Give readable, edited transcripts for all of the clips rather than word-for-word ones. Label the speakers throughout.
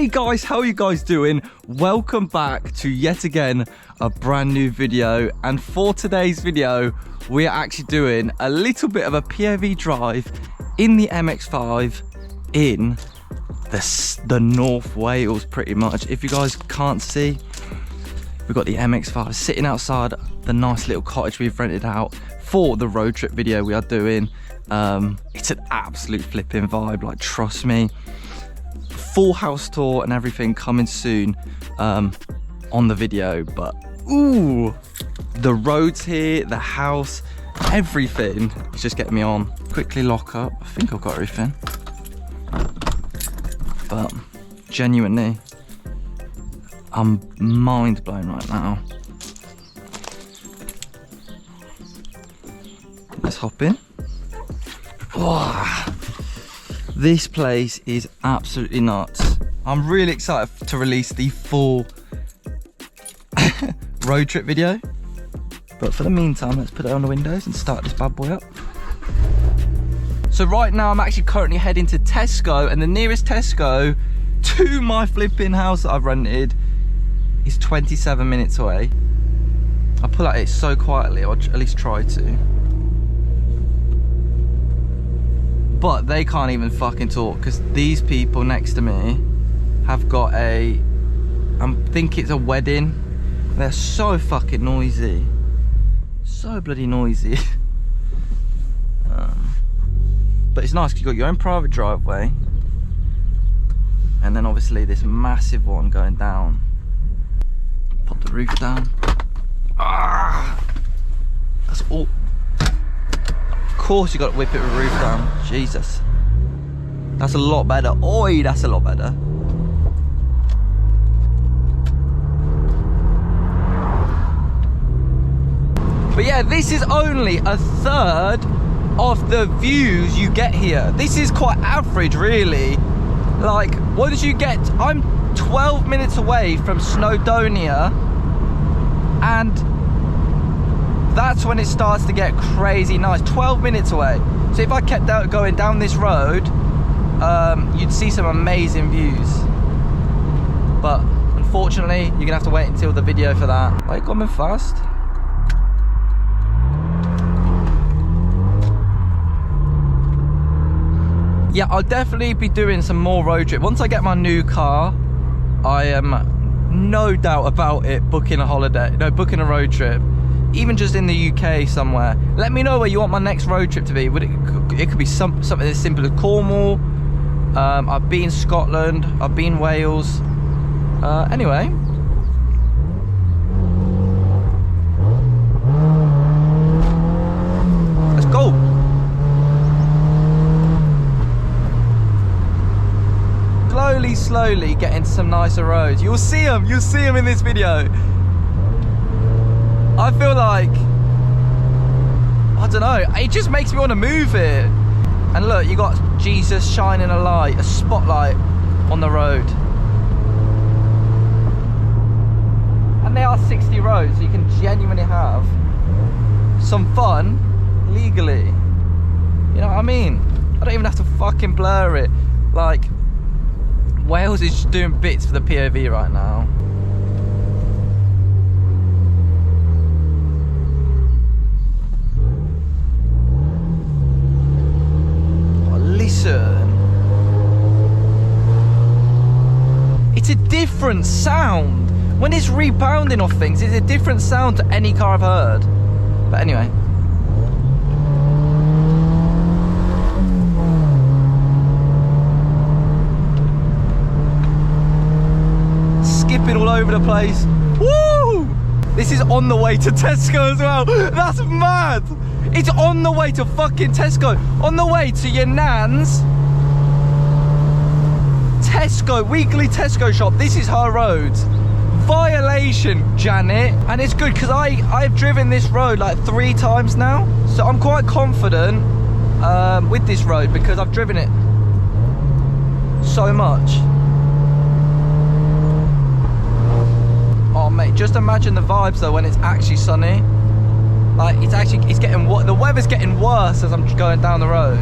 Speaker 1: Hey guys, how are you guys doing? Welcome back to yet again a brand new video, and for today's video we are actually doing a little bit of a POV drive in the MX5 in the North Wales pretty much. If you guys can't see, we've got the MX5 sitting outside the nice little cottage we've rented out for the road trip video we are doing. It's an absolute flipping vibe, like trust me. Full house tour and everything coming soon on the video, but ooh, the roads here, the house, everything is just getting me on. Quickly lock up. I think I've got everything, but genuinely I'm mind blown right now. Let's hop in. Wow. This place is absolutely nuts. I'm really excited to release the full road trip video. But for the meantime, let's put it on the windows and start this bad boy up. So right now I'm actually currently heading to Tesco, and the nearest Tesco to my flipping house that I've rented is 27 minutes away. I pull out it so quietly, or at least try to. But they can't even fucking talk because these people next to me have got I think it's a wedding. They're so fucking noisy. So bloody noisy. But it's nice because you've got your own private driveway. And then obviously this massive one going down. Pop the roof down. Ah! That's all. Of course you got to whip it with the roof down. Jesus, that's a lot better. Oi, that's a lot better. But yeah, this is only a third of the views you get here. This is quite average really. Like once you get, I'm 12 minutes away from Snowdonia, and that's when it starts to get crazy nice. 12 minutes away. So if I kept going down this road, you'd see some amazing views. But unfortunately, you're gonna have to wait until the video for that. Are you coming fast? Yeah, I'll definitely be doing some more road trip. Once I get my new car, I am no doubt about it booking a holiday, no, booking a road trip. Even just in the UK somewhere. Let me know where you want my next road trip to be. It could be something as simple as Cornwall. I've been Scotland. I've been Wales. Anyway. Let's go. Slowly get into some nicer roads. You'll see them in this video. I feel like, I don't know, it just makes me want to move it. And look, you got Jesus shining a light, a spotlight on the road. And they are 60 roads, so you can genuinely have some fun legally. You know what I mean? I don't even have to fucking blur it. Like, Wales is just doing bits for the POV right now. It's a different sound. When it's rebounding off things, it's a different sound to any car I've heard. But anyway. Skipping all over the place. Woo! This is on the way to Tesco as well. That's mad. It's on the way to fucking Tesco. On the way to your nan's Tesco, weekly Tesco shop. This is her road. Violation, Janet. And it's good because I've driven this road like 3 times now. So I'm quite confident with this road because I've driven it so much. Oh mate, just imagine the vibes though when it's actually sunny. Like it's getting, the weather's getting worse as I'm going down the road.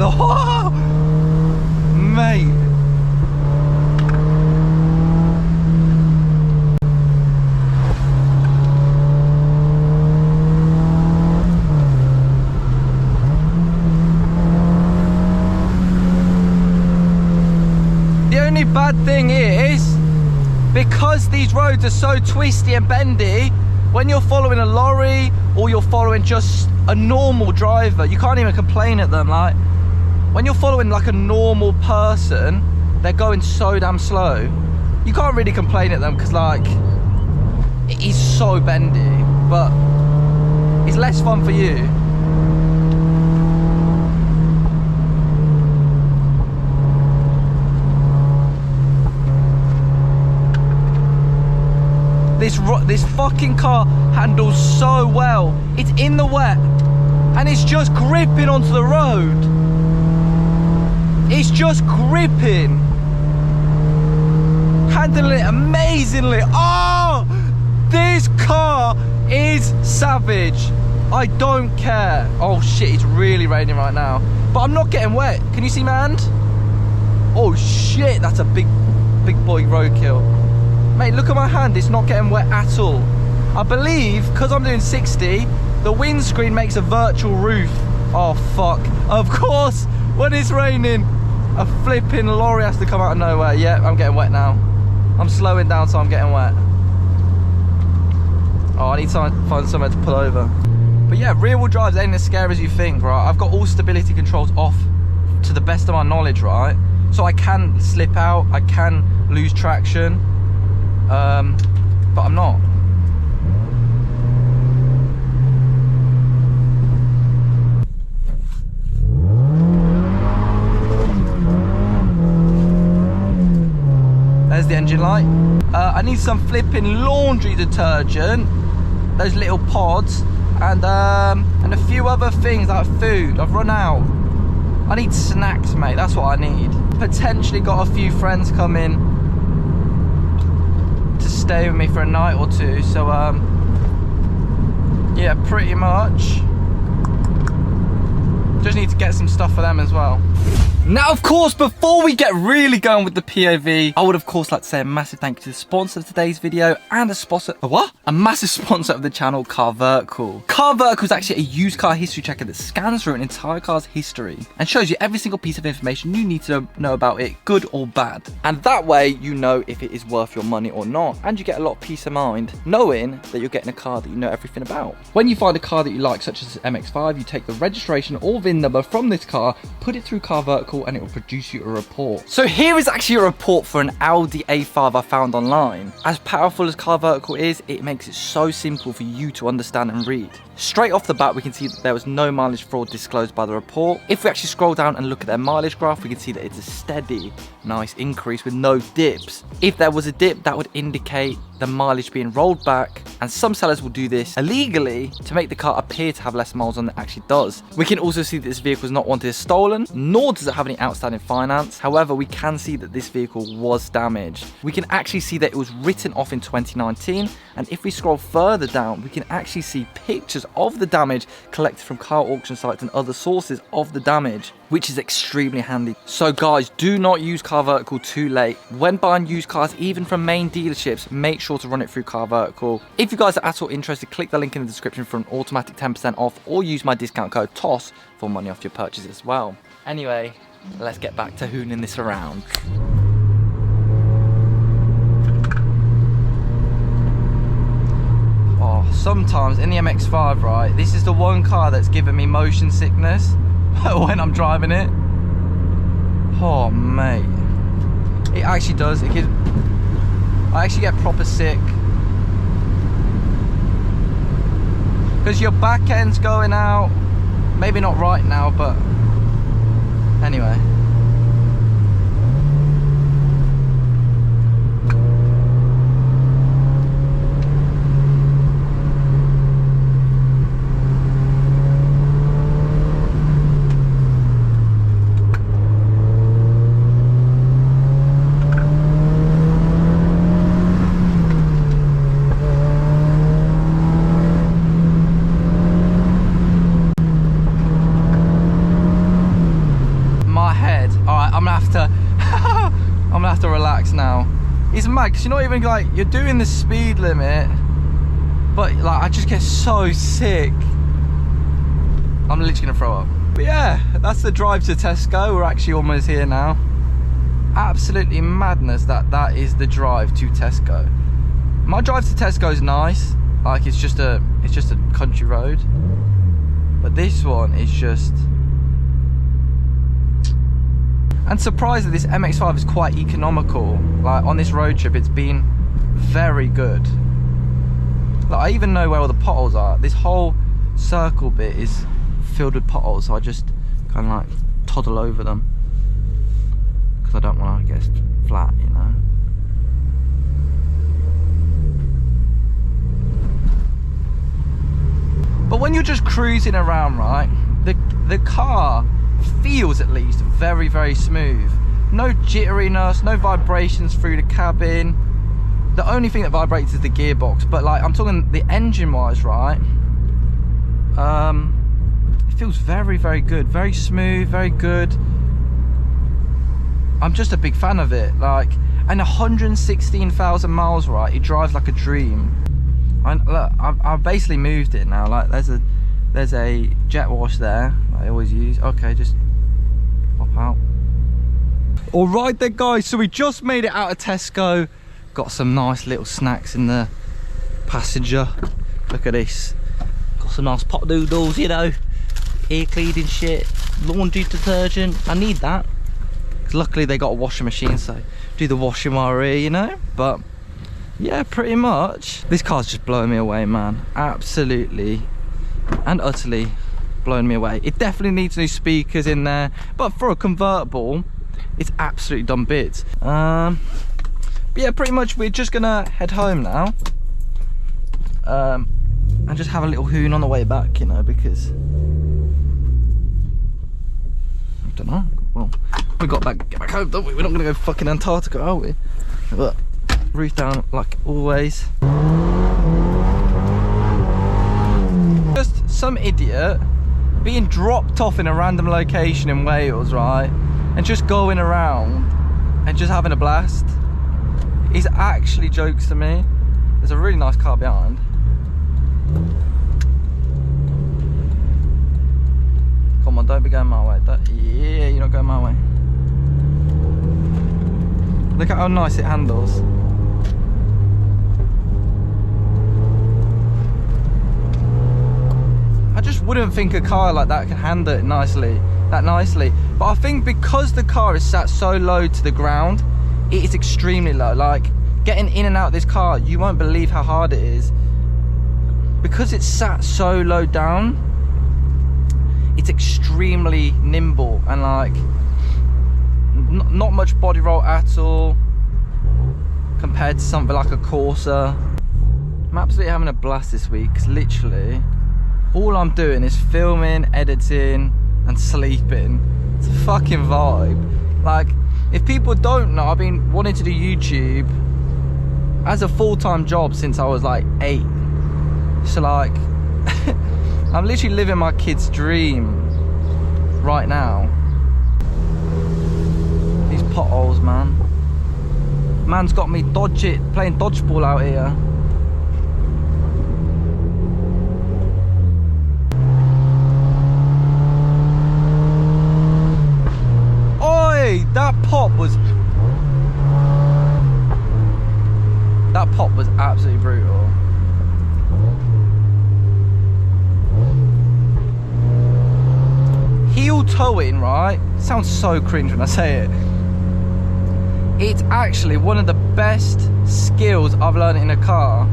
Speaker 1: Oh, mate. The only bad thing is, because these roads are so twisty and bendy, when you're following a lorry or you're following just a normal driver, you can't even complain at them. Like, when you're following like a normal person, they're going so damn slow. You can't really complain at them because like, it is so bendy, but it's less fun for you. This fucking car handles so well. It's in the wet and it's just gripping onto the road. It's just gripping. Handling it amazingly. Oh, this car is savage. I don't care. Oh shit, it's really raining right now. But I'm not getting wet. Can you see my hand? Oh shit, that's a big boy roadkill. Mate, look at my hand, it's not getting wet at all. I believe, because I'm doing 60, the windscreen makes a virtual roof. Oh, fuck. Of course, when it's raining, a flipping lorry has to come out of nowhere. Yeah, I'm getting wet now. I'm slowing down, so I'm getting wet. Oh, I need to find somewhere to pull over. But yeah, rear-wheel drives ain't as scary as you think, right? I've got all stability controls off to the best of my knowledge, right? So I can slip out, I can lose traction. But I'm not. There's the engine light. I need some flipping laundry detergent, those little pods, and a few other things like food. I've run out. I need snacks, mate, that's what I need. Potentially got a few friends coming to stay with me for a night or two, so yeah, pretty much just need to get some stuff for them as well. Now, of course, before we get really going with the POV, I would of course like to say a massive thank you to the sponsor of today's video and a massive sponsor of the channel, CarVertical. CarVertical is actually a used car history checker that scans through an entire car's history and shows you every single piece of information you need to know about it, good or bad. And that way you know if it is worth your money or not, and you get a lot of peace of mind knowing that you're getting a car that you know everything about. When you find a car that you like, such as Mx5, you take the registration or VIN number from this car, put it through CarVertical, and it will produce you a report. So here is actually a report for an Audi A5 I found online. As powerful as CarVertical is, it makes it so simple for you to understand and read. Straight off the bat, we can see that there was no mileage fraud disclosed by the report. If we actually scroll down and look at their mileage graph, we can see that it's a steady, nice increase with no dips. If there was a dip, that would indicate the mileage being rolled back, and some sellers will do this illegally to make the car appear to have less miles than it actually does. We can also see that this vehicle is not wanted as stolen, nor does it have any outstanding finance. However, we can see that this vehicle was damaged. We can actually see that it was written off in 2019, and if we scroll further down, we can actually see pictures of the damage collected from car auction sites and other sources of the damage, which is extremely handy. So guys, do not use CarVertical too late. When buying used cars, even from main dealerships, make sure to run it through CarVertical. If you guys are at all interested, click the link in the description for an automatic 10% off, or use my discount code TOSS for money off your purchase as well. Anyway, let's get back to hooning this around. Oh, sometimes in the MX5, right, this is the one car that's given me motion sickness when I'm driving it. Oh mate, it actually does. I actually get proper sick because your back end's going out. Maybe not right now, but anyway. I'm gonna have to relax now. It's mad, because you're not even like, you're doing the speed limit, but like I just get so sick. I'm literally gonna throw up. But yeah, that's the drive to Tesco. We're actually almost here now. Absolutely madness that that is the drive to Tesco. My drive to Tesco is nice. Like it's just a country road. But this one is just... And surprisingly, this MX5 is quite economical. Like on this road trip, it's been very good. Like I even know where all the potholes are. This whole circle bit is filled with potholes, so I just kind of like toddle over them because I don't want to get flat, you know. But when you're just cruising around, right, the car feels at least very, very smooth. No jitteriness, no vibrations through the cabin. The only thing that vibrates is the gearbox, but like I'm talking the engine wise, right, it feels very, very good, very smooth, very good. I'm just a big fan of it. Like, and 116,000 miles, right, it drives like a dream. Look, I've basically moved it now. Like there's a jet wash there that I always use. Okay, just pop out. All right then guys, so we just made it out of Tesco. Got some nice little snacks in the passenger. Look at this. Got some nice pot noodles, you know, air cleaning shit, laundry detergent. I need that, because luckily they got a washing machine, so do the washing while we're here, you know. But yeah, pretty much. This car's just blowing me away, man. Absolutely and utterly blowing me away. It definitely needs new speakers in there, but for a convertible, it's absolutely done bits. But yeah, pretty much we're just gonna head home now. And just have a little hoon on the way back, you know, because I don't know. Well, we got back, get back home, don't we? We're not gonna go fucking Antarctica, are we? But roof down like always. Just some idiot being dropped off in a random location in Wales, right, and just going around and just having a blast. He's actually jokes to me. There's a really nice car behind. Come on, don't be going my way. Yeah, you're not going my way. Look at how nice it handles. I just wouldn't think a car like that can handle it that nicely. But I think because the car is sat so low to the ground, it is extremely low. Like getting in and out of this car, you won't believe how hard it is. Because it's sat so low down, it's extremely nimble and like not much body roll at all compared to something like a Corsa. I'm absolutely having a blast this week, because literally all I'm doing is filming, editing and sleeping. It's a fucking vibe. Like, if people don't know, I've been wanting to do YouTube as a full-time job since I was like 8. So like I'm literally living my kid's dream right now. These potholes, man. Man's got me playing dodgeball out here. Oi! That pop was absolutely brutal. Heel towing, right? Sounds so cringe when I say it. It's actually one of the best skills I've learned in a car,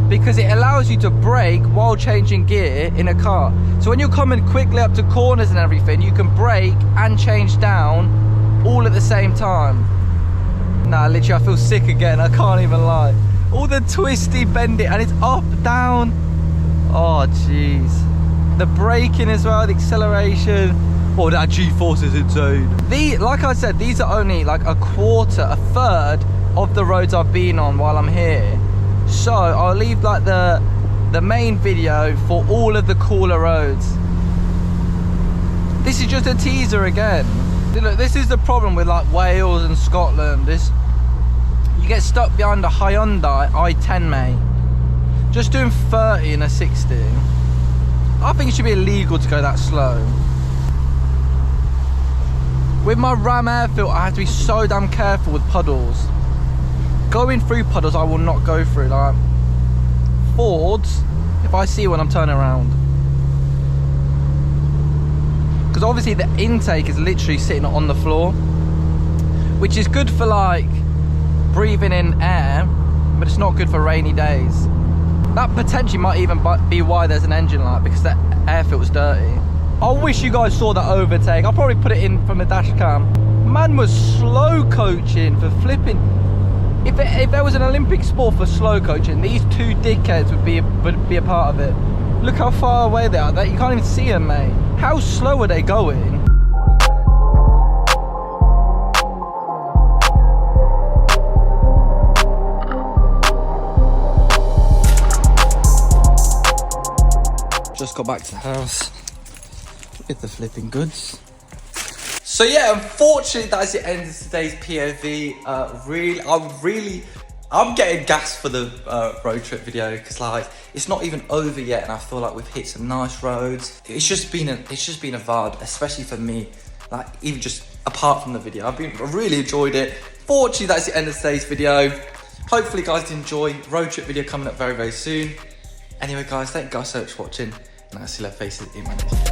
Speaker 1: because it allows you to brake while changing gear in a car. So when you're coming quickly up to corners and everything, you can brake and change down all at the same time. Nah, literally I feel sick again, I can't even lie. All the twisty, bendy, and it's up, down. Oh jeez. The braking as well, the acceleration. Oh, that G-force is insane. Like I said, these are only like a third of the roads I've been on while I'm here. So I'll leave like the main video for all of the cooler roads. This is just a teaser again. Look, this is the problem with like Wales and Scotland. Hondas. You get stuck behind a Hyundai i10, mate. Just doing 30 in a 60. I think it should be illegal to go that slow. With my Ram air filter, I have to be so damn careful with puddles. Going through puddles, I will not go through. Like Fords, if I see one, I'm turning around. Because obviously the intake is literally sitting on the floor, which is good for like breathing in air, but it's not good for rainy days. That potentially might even be why there's an engine light, because the air filter's dirty. I wish you guys saw that overtake. I'll probably put it in from the dash cam. Man was slow coaching for flipping. If there was an Olympic sport for slow coaching, these two dickheads would be a part of it. Look how far away they are. You can't even see them, mate. How slow are they going? Just got back to the house with the flipping goods. So yeah, unfortunately that's the end of today's POV. I'm getting gassed for the road trip video, because like it's not even over yet, and I feel like we've hit some nice roads. It's just been a vibe, especially for me. Like even just apart from the video, I really enjoyed it. Fortunately, that's the end of today's video. Hopefully, you guys did enjoy. Road trip video coming up very, very soon. Anyway, guys, thank you guys so much for watching, and I'll see you later faces in my next video.